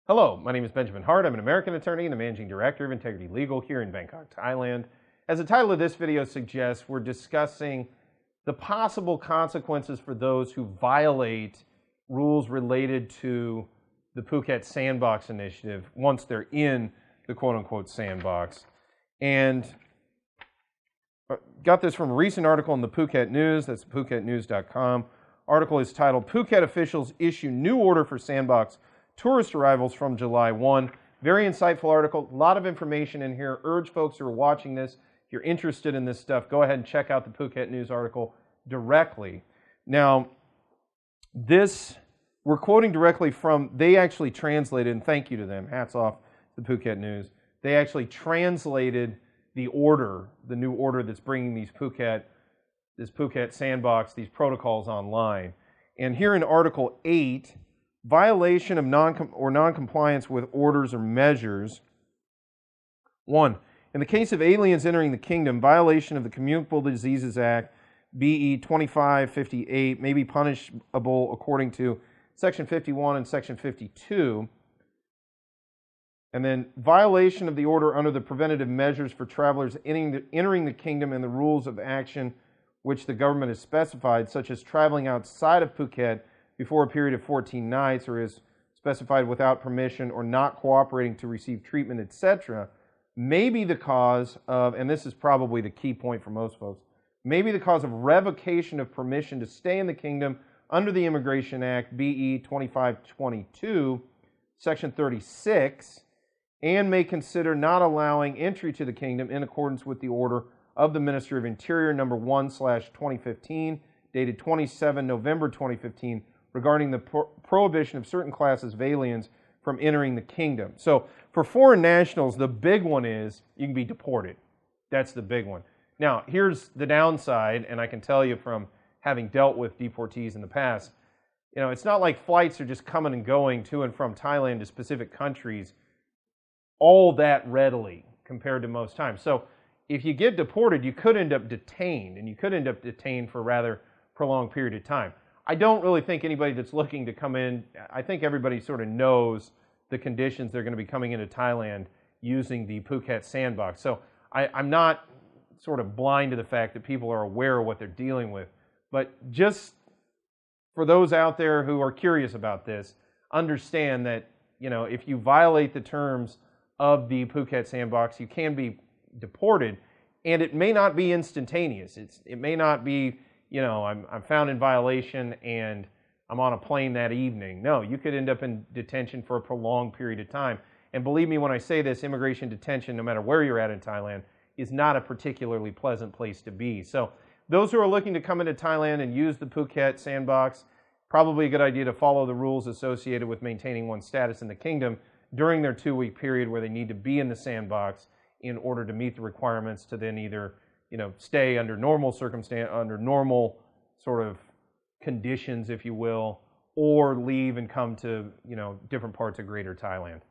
Hello, my name is Benjamin Hart. I'm an American attorney and the Managing Director of Integrity Legal here in Bangkok, Thailand. As the title of this video suggests, we're discussing the possible consequences for those who violate rules related to the Phuket Sandbox initiative once they're in the quote-unquote sandbox. And got this from a recent article in the Phuket News. That's phuketnews.com. Article is titled, Phuket Officials Issue New Order for Sandbox Tourist Arrivals from July 1. Very insightful article. A lot of information in here. Urge folks who are watching this, if you're interested in this stuff, go ahead and check out the Phuket News article directly. Now, this, we're quoting directly from, they actually translated, and thank you to them, hats off to the Phuket News. They actually translated the order, the new order that's bringing this Phuket Sandbox, these protocols online. And here in Article 8, violation of non-compliance with orders or measures. 1. In the case of aliens entering the kingdom, violation of the Communicable Diseases Act, BE 2558, may be punishable according to Section 51 and Section 52. And then violation of the order under the preventative measures for travelers entering the kingdom and the rules of action which the government has specified, such as traveling outside of Phuket before a period of 14 nights or is specified without permission or not cooperating to receive treatment, etc., may be the cause of, and this is probably the key point for most folks, may be the cause of revocation of permission to stay in the kingdom under the Immigration Act, BE 2522, Section 36, and may consider not allowing entry to the kingdom in accordance with the order of the Ministry of Interior number 1/2015, dated 27 November 2015, regarding the prohibition of certain classes of aliens from entering the kingdom. So for foreign nationals, the big one is you can be deported. That's the big one. Now, here's the downside, and I can tell you from having dealt with deportees in the past, you know, it's not like flights are just coming and going to and from Thailand to specific countries all that readily compared to most times. So if you get deported, you could end up detained, and you could end up detained for a rather prolonged period of time. I don't really think anybody that's looking to come in, I think everybody sort of knows the conditions they're going to be coming into Thailand using the Phuket Sandbox. So I'm not sort of blind to the fact that people are aware of what they're dealing with. But just for those out there who are curious about this, understand that, you know, if you violate the terms of the Phuket Sandbox, you can be deported, and it may not be instantaneous. It may not be, you know, I'm found in violation and I'm on a plane that evening. No, you could end up in detention for a prolonged period of time. And believe me when I say this, immigration detention, no matter where you're at in Thailand, is not a particularly pleasant place to be. So those who are looking to come into Thailand and use the Phuket Sandbox, probably a good idea to follow the rules associated with maintaining one's status in the kingdom during their 2-week period where they need to be in the sandbox in order to meet the requirements to then either, you know, stay under normal under normal sort of conditions, if you will, or leave and come to, you know, different parts of Greater Thailand.